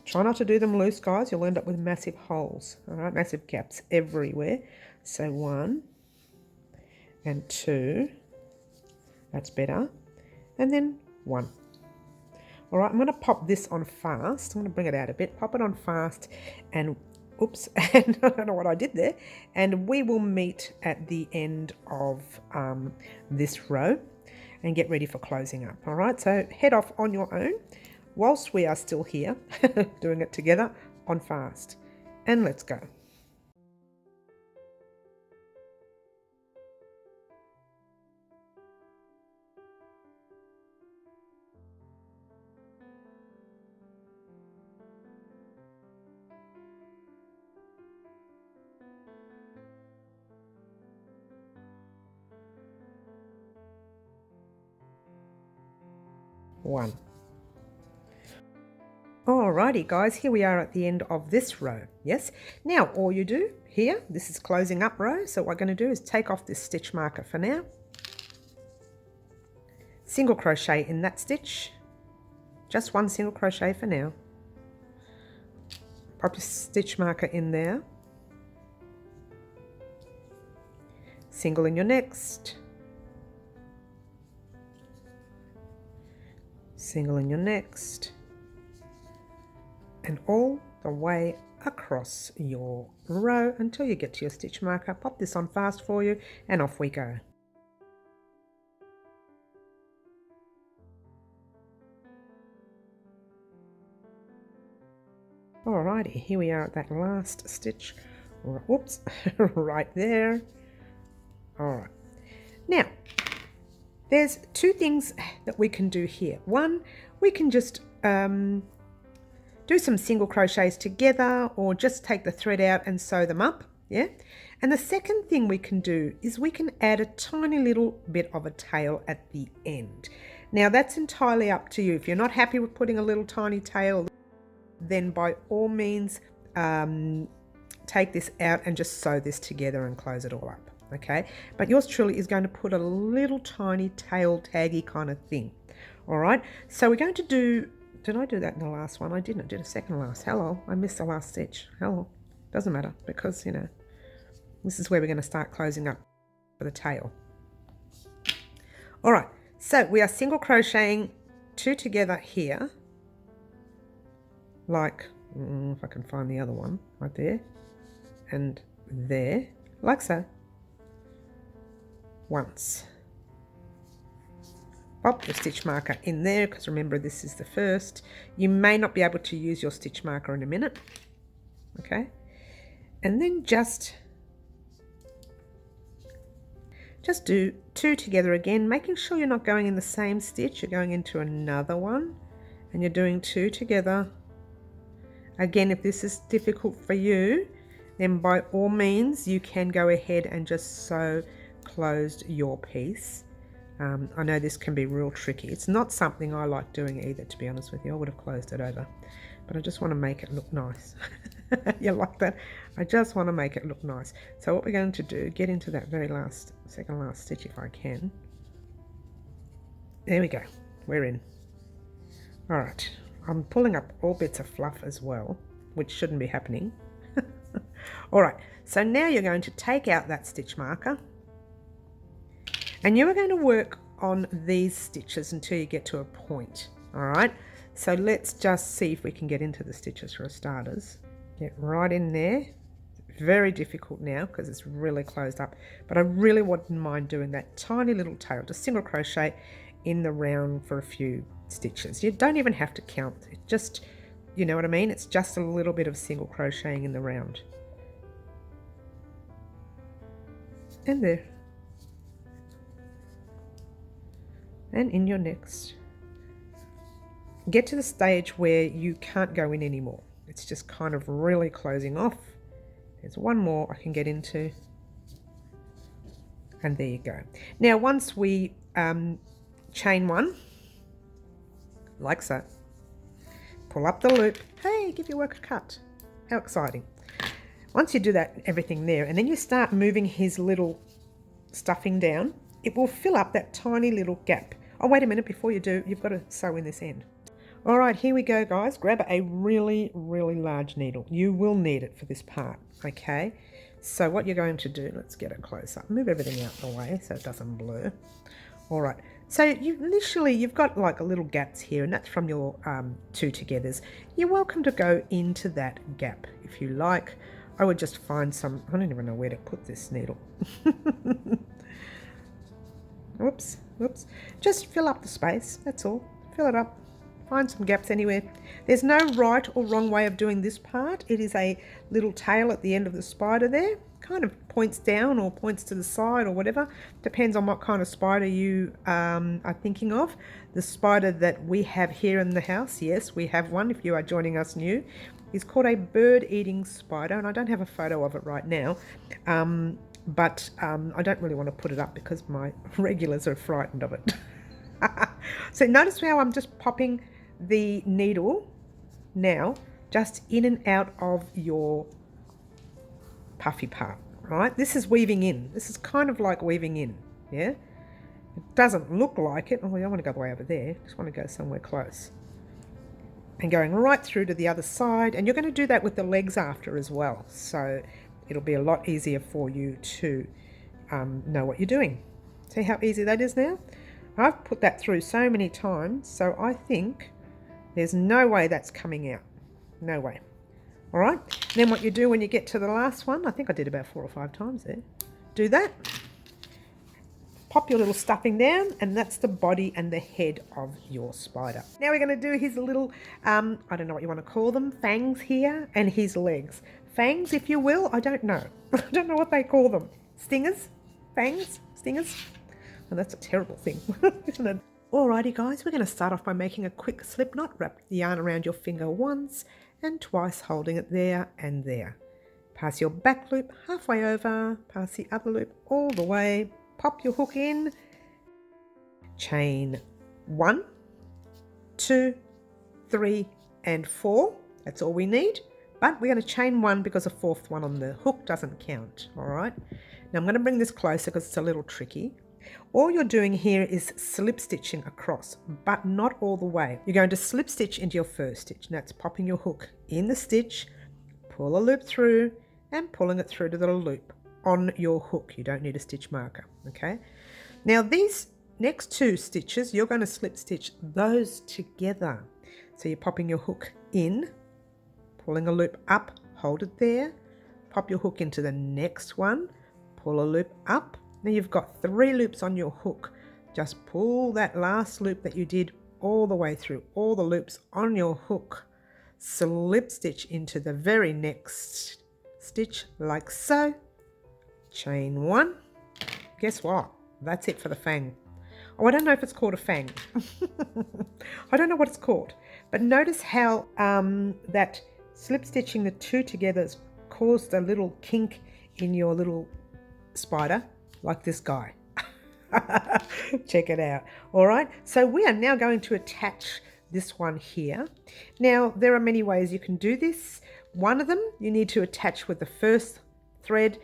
Try not to do them loose, guys. You'll end up with massive holes. All right, massive gaps everywhere. So 1 and 2. That's better. And then 1. All right, I'm going to pop this on fast. I'm going to bring it out a bit. Pop it on fast, and oops, and I don't know what I did there. And we will meet at the end of this row and get ready for closing up. All right, so head off on your own whilst we are still here doing it together on fast, and let's go. One. Alrighty guys, here we are at the end of this row. Yes, now all you do here, this is closing up row, so what we're going to do is take off this stitch marker for now, single crochet in that stitch, just 1 single crochet for now, pop your stitch marker in there, single in your next, single in your next, and all the way across your row until you get to your stitch marker. Pop this on fast for you, and off we go. Alrighty, here we are at that last stitch. Whoops, right there. Alright, now there's two things that we can do here. One, we can just do some single crochets together, or just take the thread out and sew them up, yeah? And the second thing we can do is we can add a tiny little bit of a tail at the end. Now that's entirely up to you. If you're not happy with putting a little tiny tail, then by all means take this out and just sew this together and close it all up, okay? But yours truly is going to put a little tiny tail taggy kind of thing. All right, so we're going to do, did I do that in the last one? I didn't. I did a second last. Hello, I missed the last stitch. Hello, doesn't matter, because you know this is where we're going to start closing up for the tail. All right, so we are single crocheting two together here, like if I can find the other one, right there and there, like so. Once. Pop your stitch marker in there, because remember this is the first. You may not be able to use your stitch marker in a minute, okay? And then just do two together again, making sure you're not going in the same stitch. You're going into another one and you're doing two together. Again, if this is difficult for you, then by all means you can go ahead and just sew closed your piece. I know this can be real tricky. It's not something I like doing either, to be honest with you. I would have closed it over, but I just want to make it look nice. You like that? I just want to make it look nice. So what we're going to do, get into that very last, second last stitch if I can. There we go. We're in. All right. I'm pulling up all bits of fluff as well, which shouldn't be happening. All right. So now you're going to take out that stitch marker. And you are going to work on these stitches until you get to a point, all right? So let's just see if we can get into the stitches for starters. Get right in there. Very difficult now because it's really closed up, but I really wouldn't mind doing that tiny little tail, just single crochet in the round for a few stitches. You don't even have to count. It just, you know what I mean? It's just a little bit of single crocheting in the round. And there. And in your next. Get to the stage where you can't go in anymore. It's just kind of really closing off. There's one more I can get into. And there you go. Now once we chain one, like so, pull up the loop. Hey, give your work a cut. How exciting. Once you do that, everything there, and then you start moving his little stuffing down, it will fill up that tiny little gap. Oh, wait a minute, before you do, you've got to sew in this end. All right, here we go, guys. Grab a really, really large needle. You will need it for this part, okay? So what you're going to do, let's get it close up. Move everything out the way so it doesn't blur. All right, so you've got like a little gaps here, and that's from your two togethers. You're welcome to go into that gap if you like. I would just find some, I don't even know where to put this needle. Whoops, whoops. Just fill up the space, that's all. Fill it up. Find some gaps anywhere. There's no right or wrong way of doing this part. It is a little tail at the end of the spider there. Kind of points down or points to the side or whatever. Depends on what kind of spider you are thinking of. The spider that we have here in the house, yes, we have one if you are joining us new, is called a bird-eating spider, and I don't have a photo of it right now. But I don't really want to put it up because my regulars are frightened of it. So notice how I'm just popping the needle now just in and out of your puffy part, right? This is weaving in. This is kind of like weaving in, yeah? It doesn't look like it. Oh, I don't want to go way over there. I just want to go somewhere close. And going right through to the other side. And you're going to do that with the legs after as well. So it'll be a lot easier for you to know what you're doing. See how easy that is now? I've put that through so many times, so I think there's no way that's coming out. No way. All right, then what you do when you get to the last one, I think I did about 4 or 5 times there. Do that. pop your little stuffing down, and that's the body and the head of your spider. Now we're going to do his little, I don't know what you want to call them, fangs here, and his legs. Fangs, if you will, I don't know. I don't know what they call them. Stingers? Fangs? Stingers? And that's a terrible thing, isn't it? Alrighty guys, we're going to start off by making a quick slip knot. Wrap the yarn around your finger once and twice, holding it there and there. Pass your back loop halfway over, pass the other loop all the way, pop your hook in, chain 1, 2, 3 and 4. That's all we need, but we're going to chain 1 because the 4th one on the hook doesn't count. Alright, now I'm going to bring this closer because it's a little tricky. All you're doing here is slip stitching across, but not all the way. You're going to slip stitch into your first stitch, and that's popping your hook in the stitch, pull a loop through and pulling it through to the loop on your hook. You don't need a stitch marker, okay? Now these next 2 stitches, you're going to slip stitch those together. So you're popping your hook in, pulling a loop up, hold it there, pop your hook into the next one, pull a loop up. Now you've got 3 loops on your hook. Just pull that last loop that you did all the way through, all the loops on your hook. Slip stitch into the very next stitch like so. Chain 1. Guess what? That's it for the fang. Oh, I don't know if it's called a fang. I don't know what it's called. But notice how that slip stitching the 2 together has caused a little kink in your little spider. Like this guy. Check it out. All right, so we are now going to attach this one here. Now there are many ways you can do this. One of them you need to attach with the first thread,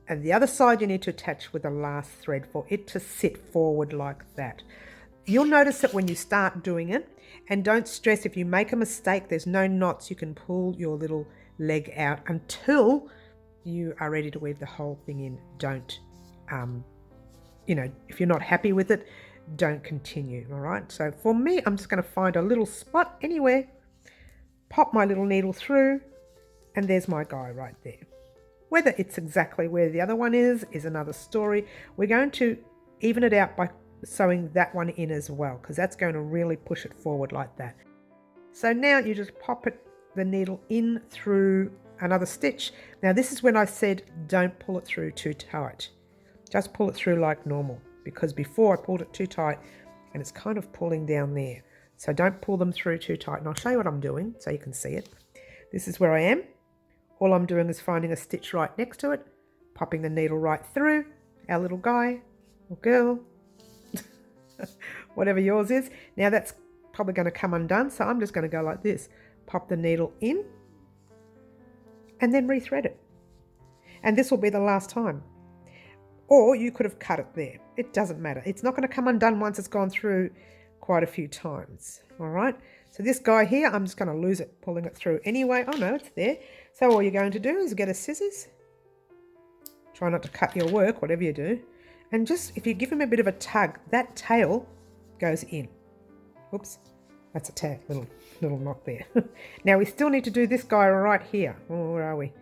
and the other side you need to attach with the last thread for it to sit forward like that. You'll notice that when you start doing it, and don't stress if you make a mistake, there's no knots. You can pull your little leg out until you are ready to weave the whole thing in. Don't you know, if you're not happy with it, don't continue. All right, so for me, I'm just going to find a little spot anywhere, pop my little needle through, and there's my guy right there. Whether it's exactly where the other one is another story. We're going to even it out by sewing that one in as well, because that's going to really push it forward like that. So now you just pop the needle in through another stitch. Now this is when I said don't pull it through too tight. Just pull it through like normal, because before I pulled it too tight and it's kind of pulling down there. So don't pull them through too tight. And I'll show you what I'm doing so you can see it. This is where I am. All I'm doing is finding a stitch right next to it, popping the needle right through, our little guy or girl, whatever yours is. Now that's probably going to come undone, so I'm just going to go like this. Pop the needle in and then rethread it. And this will be the last time. Or you could have cut it there. It doesn't matter. It's not going to come undone once it's gone through quite a few times. All right. So this guy here, I'm just going to lose it, pulling it through anyway. Oh no, it's there. So all you're going to do is get a scissors. Try not to cut your work, whatever you do. And just, if you give him a bit of a tug, that tail goes in. Oops. That's a tag, little knot there. Now we still need to do this guy right here. Oh, where are we?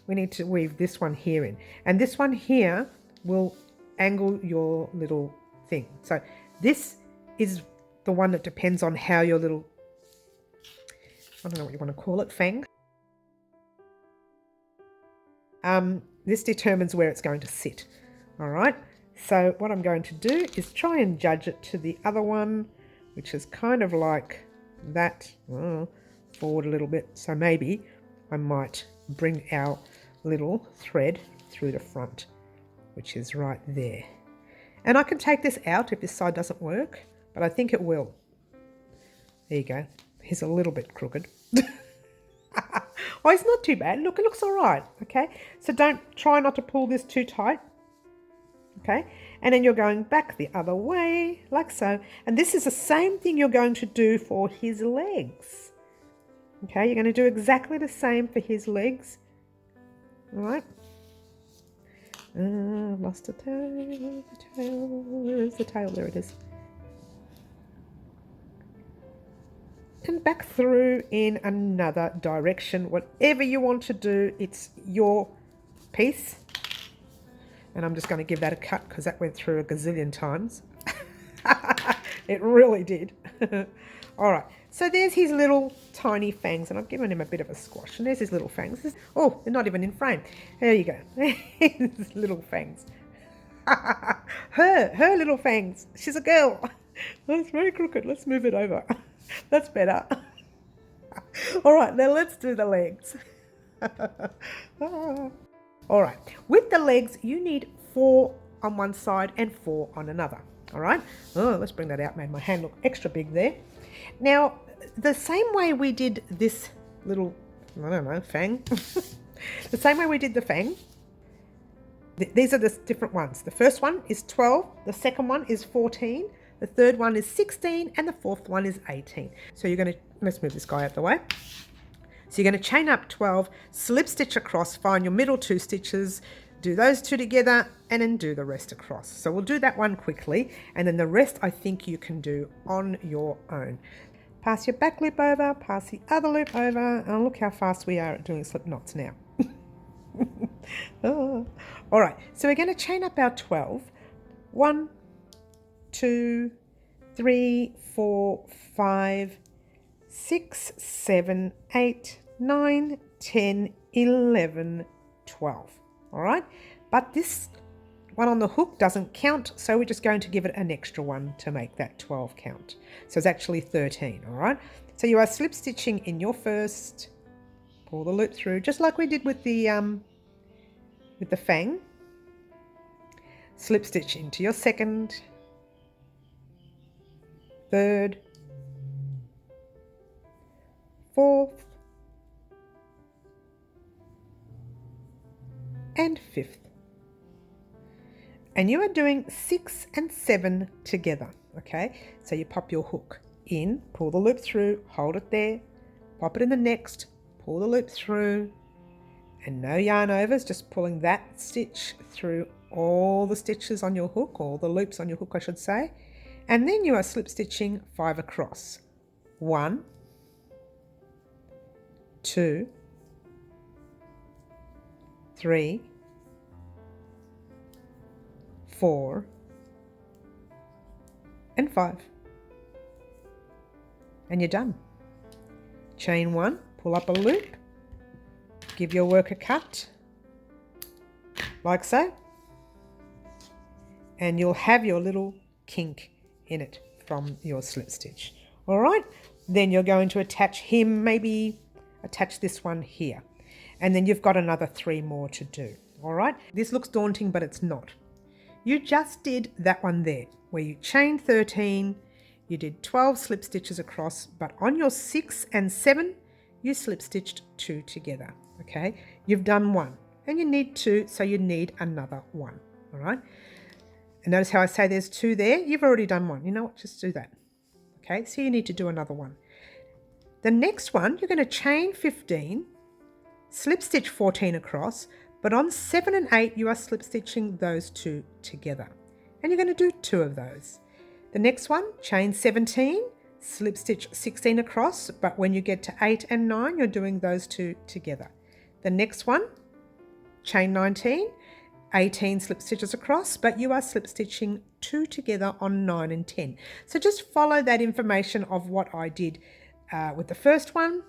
We need to weave this one here in. And this one here will angle your little thing. So this is the one that depends on how your little, I don't know what you want to call it, fang. This determines where it's going to sit. All right. So what I'm going to do is try and judge it to the other one, which is kind of like that, forward a little bit. So maybe I might bring our little thread through the front, which is right there. And I can take this out if this side doesn't work, but I think it will. There you go. He's a little bit crooked. Oh, it's not too bad. Look, it looks all right. Okay, so try not to pull this too tight. Okay, and then you're going back the other way like so. And this is the same thing you're going to do for his legs. Okay, you're going to do exactly the same for his legs. All right. Lost the tail, where is the tail? There it is. And back through in another direction. Whatever you want to do, it's your piece. And I'm just going to give that a cut because that went through a gazillion times. It really did. All right, so there's his little tiny fangs, and I've given him a bit of a squash. And there's his little fangs. Oh, they're not even in frame. There you go. His little fangs. her little fangs. She's a girl. That's very crooked. Let's move it over. That's better. All right, now let's do the legs. All right, with the legs, you need 4 on one side and 4 on another. All right, oh, let's bring that out. Made my hand look extra big there. Now, the same way we did this little, I don't know, fang, the same way we did the fang, these are the different ones. The first one is 12, the second one is 14, the third one is 16, and the fourth one is 18. So you're going to, let's move this guy out the way. So you're going to chain up 12, slip stitch across, find your middle 2 stitches, do those 2 together, and then do the rest across. So we'll do that one quickly, and then the rest I think you can do on your own. Pass your back loop over, pass the other loop over, and look how fast we are at doing slip knots now. Oh. All right, so we're going to chain up our 12. 1, 2, 3, 4, 5, 6, 7, 8, 9, 10, 11, 12. All right, but this one on the hook doesn't count, so we're just going to give it an extra one to make that 12 count. So it's actually 13, all right? So you are slip stitching in your first, pull the loop through, just like we did with the fang. Slip stitch into your second, third, fourth, and fifth. And you are doing 6 and 7 together, okay? So you pop your hook in, pull the loop through, hold it there, pop it in the next, pull the loop through, and no yarn overs, just pulling that stitch through all the stitches on your hook, all the loops on your hook I should say, and then you are slip stitching 5 across. 1, 2, 3, 4, and 5. And you're done. Chain 1, pull up a loop, give your work a cut, like so, and you'll have your little kink in it from your slip stitch. All right, then you're going to attach him, maybe attach this one here, and then you've got another 3 more to do. All right, this looks daunting, but it's not. You just did that one there where you chained 13, you did 12 slip stitches across, but on your 6 and 7 you slip stitched 2 together. Okay, you've done 1 and you need 2, so you need another 1. All right, and notice how I say there's 2 there. You've already done 1. You know what, just do that. Okay, so you need to do another 1. The next one, you're going to chain 15, slip stitch 14 across, but on 7 and 8 you are slip stitching those 2 together, and you're going to do 2 of those. The next one, chain 17, slip stitch 16 across, but when you get to 8 and 9 you're doing those 2 together. The next one, chain 19, 18 slip stitches across, but you are slip stitching 2 together on 9 and 10. So just follow that information of what I did with the first one,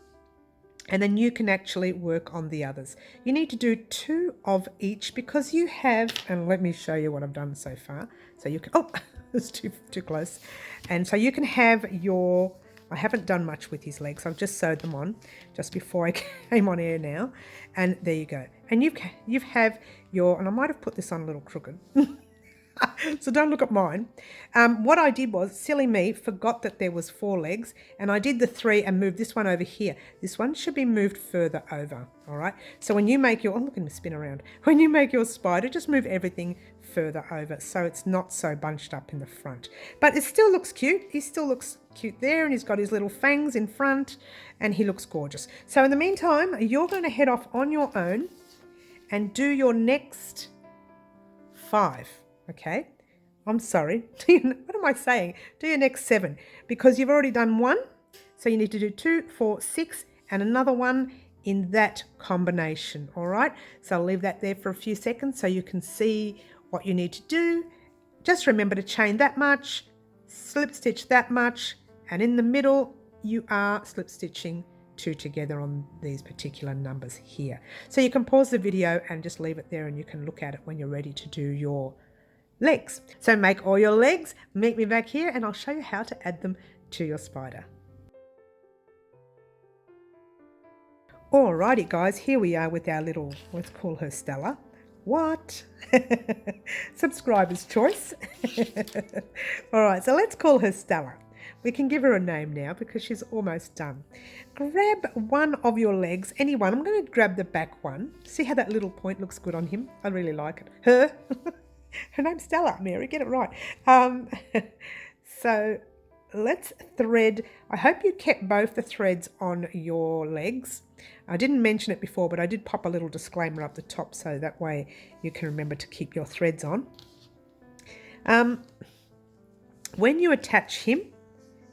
and then you can actually work on the others. You need to do 2 of each because you have, and let me show you what I've done so far. So you can, oh, it's too close. And so you can have your, I haven't done much with his legs. I've just sewed them on just before I came on air now. And there you go. And you have your, and I might have put this on a little crooked. So don't look at mine. What I did was, silly me, forgot that there was 4 legs, and I did the 3 and moved this one over here. This one should be moved further over, all right? So when you make your, oh, look at me spin around. When you make your spider, just move everything further over so it's not so bunched up in the front. But it still looks cute. He still looks cute there, and he's got his little fangs in front, and he looks gorgeous. So in the meantime, you're going to head off on your own and do your next 5. Okay, I'm sorry. What am I saying? Do your next 7 because you've already done 1. So you need to do 2, 4, 6 and another 1 in that combination. All right, so I'll leave that there for a few seconds so you can see what you need to do. Just remember to chain that much, slip stitch that much, and in the middle you are slip stitching 2 together on these particular numbers here. So you can pause the video and just leave it there, and you can look at it when you're ready to do your legs. So make all your legs, meet me back here, and I'll show you how to add them to your spider. Alrighty guys, here we are with our little, let's call her Stella. What? Subscriber's choice. Alright, so let's call her Stella. We can give her a name now because she's almost done. Grab one of your legs, any one. I'm going to grab the back one. See how that little point looks good on him? I really like it. Her. Her name's Stella, Mary, get it right. So let's thread. I hope you kept both the threads on your legs. I didn't mention it before, but I did pop a little disclaimer up the top so that way you can remember to keep your threads on. When you attach him,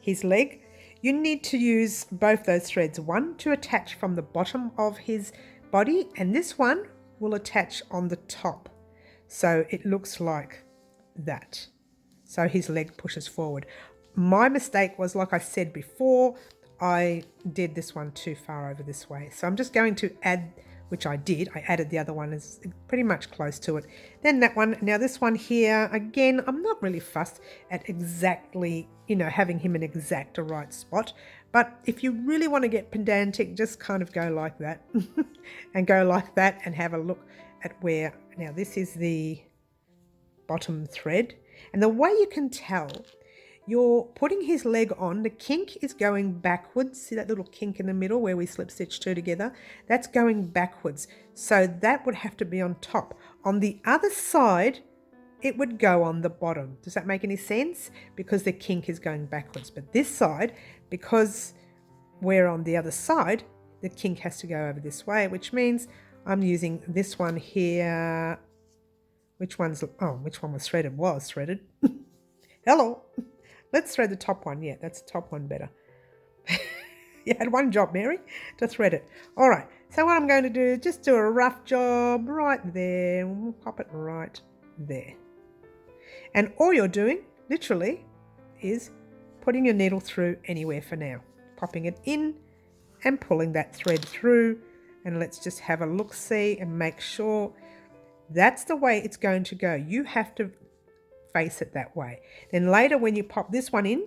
his leg, you need to use both those threads. One to attach from the bottom of his body, and this one will attach on the top. So it looks like that. So his leg pushes forward. My mistake was, like I said before, I did this one too far over this way. So I'm just going to add, which I did. I added the other one, is pretty much close to it. Then that one. Now this one here, again, I'm not really fussed at exactly, having him in exact right spot. But if you really want to get pedantic, just kind of go like that and go like that and have a look at where. Now this is the bottom thread. And the way you can tell, you're putting his leg on, the kink is going backwards. See that little kink in the middle where we slip stitch 2 together? That's going backwards. So that would have to be on top. On the other side, it would go on the bottom. Does that make any sense? Because the kink is going backwards. But this side, because we're on the other side, the kink has to go over this way, which means I'm using this one here. Which one was threaded? Was threaded. Hello. Let's thread the top one. Yeah, that's the top one better. You had one job, Mary, to thread it. All right. So what I'm going to do is just do a rough job right there. We'll pop it right there. And all you're doing, literally, is putting your needle through anywhere for now. Popping it in and pulling that thread through. And let's just have a look-see and make sure that's the way it's going to go. You have to face it that way. Then later when you pop this one in,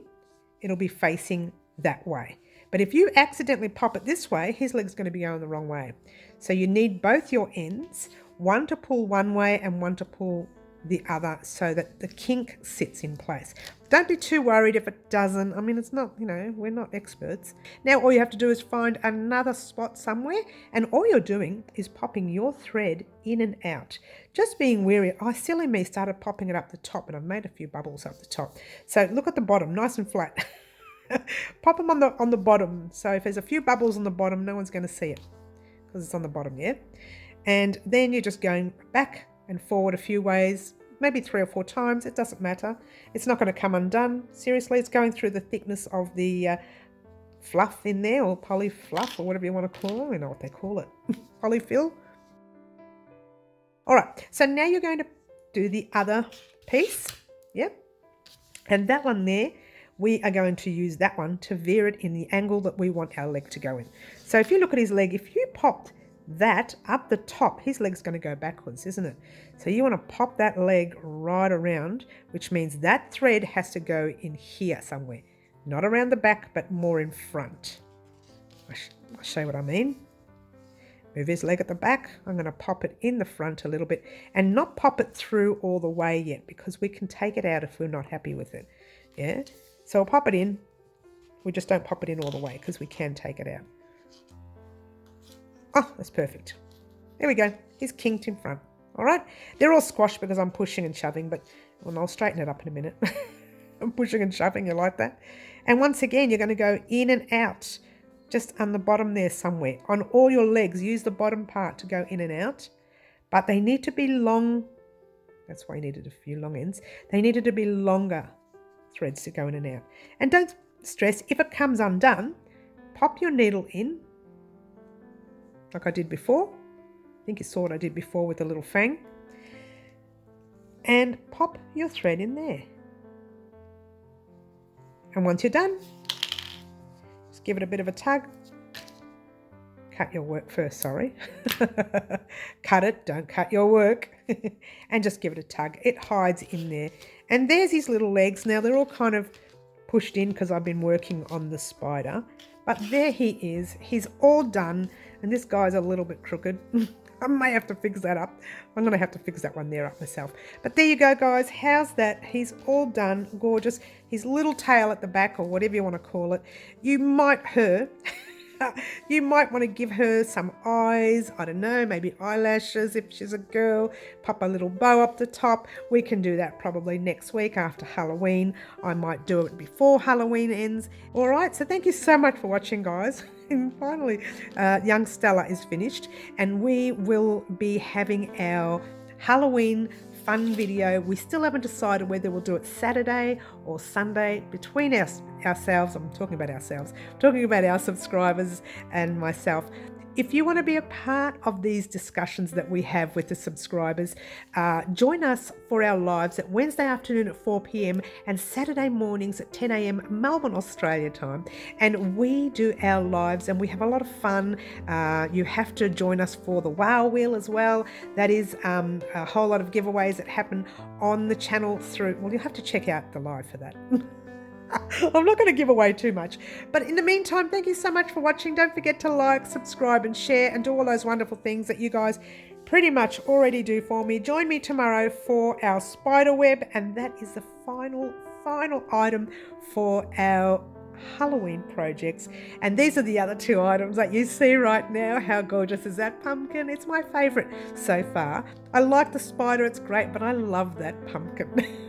it'll be facing that way. But if you accidentally pop it this way, his leg's going to be going the wrong way. So you need both your ends, one to pull one way and one to pull the other, so that the kink sits in place. Don't be too worried if it doesn't. I mean, it's not, we're not experts. Now all you have to do is find another spot somewhere, and all you're doing is popping your thread in and out. Just being wary. Silly me, started popping it up the top, and I've made a few bubbles up the top. So look at the bottom, nice and flat. Pop them on the bottom. So if there's a few bubbles on the bottom, no one's going to see it because it's on the bottom, yeah? And then you're just going back and forward a few ways, maybe 3 or 4 times. It doesn't matter. It's not going to come undone. Seriously, it's going through the thickness of the fluff in there, or poly fluff, or whatever you want to call it. I don't know what they call it. Polyfill. All right, so now you're going to do the other piece. Yep. And that one there, we are going to use that one to veer it in the angle that we want our leg to go in. So if you look at his leg, if you popped that up the top, his leg's going to go backwards, isn't it? So you want to pop that leg right around, which means that thread has to go in here somewhere. Not around the back, but more in front. I'll show you what I mean. Move his leg at the back. I'm going to pop it in the front a little bit and not pop it through all the way yet, because we can take it out if we're not happy with it. Yeah. So we'll pop it in. We just don't pop it in all the way because we can take it out. Oh, that's perfect. There we go. He's kinked in front. All right. They're all squashed because I'm pushing and shoving, but I'll straighten it up in a minute. I'm pushing and shoving. You like that? And once again, you're going to go in and out, just on the bottom there somewhere. On all your legs, use the bottom part to go in and out, but they need to be long. That's why you needed a few long ends. They needed to be longer threads to go in and out. And don't stress if it comes undone. Pop your needle in like I did before. I think you saw what I did before with the little fang. And pop your thread in there. And once you're done, just give it a bit of a tug. Cut your work first, sorry. Cut it, don't cut your work. And just give it a tug. It hides in there. And there's his little legs. Now they're all kind of pushed in because I've been working on the spider. But there he is. He's all done. And this guy's a little bit crooked. I may have to fix that up. I'm going to have to fix that one there up myself. But there you go, guys. How's that? He's all done. Gorgeous. His little tail at the back, or whatever you want to call it. You might want to give her some eyes. I don't know, maybe eyelashes if she's a girl. Pop a little bow up the top. We can do that probably next week after Halloween. I might do it before Halloween ends. All right, so thank you so much for watching, guys. And finally, young Stella is finished, and we will be having our Halloween fun video. We still haven't decided whether we'll do it Saturday or Sunday between ourselves. I'm talking about ourselves. I'm talking about our subscribers and myself. If you want to be a part of these discussions that we have with the subscribers, join us for our lives at Wednesday afternoon at 4 p.m. and Saturday mornings at 10 a.m. Melbourne, Australia time. And we do our lives and we have a lot of fun. You have to join us for the Wow Wheel as well. That is a whole lot of giveaways that happen on the channel through, well, you'll have to check out the live for that. I'm not going to give away too much. But in the meantime, thank you so much for watching. Don't forget to like, subscribe and share and do all those wonderful things that you guys pretty much already do for me. Join me tomorrow for our Spiderweb, and that is the final item for our Halloween projects. And these are the other two items that you see right now. How gorgeous is that pumpkin? It's my favorite so far. I like the spider, it's great, but I love that pumpkin.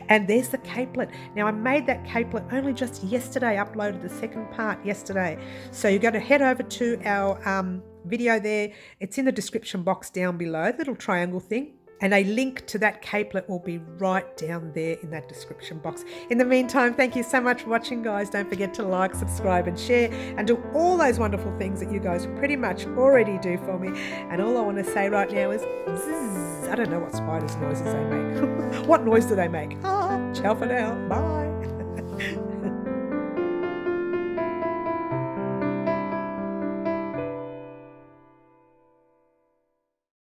And there's the capelet. Now I made that capelet only just yesterday, uploaded the second part yesterday. So you're going to head over to our video there. It's in the description box down below, the little triangle thing. And a link to that capelet will be right down there in that description box. In the meantime, thank you so much for watching, guys. Don't forget to like, subscribe and share and do all those wonderful things that you guys pretty much already do for me. And all I want to say right now is zzz. I don't know what spiders noises they make. What noise do they make? Ciao for now. Bye.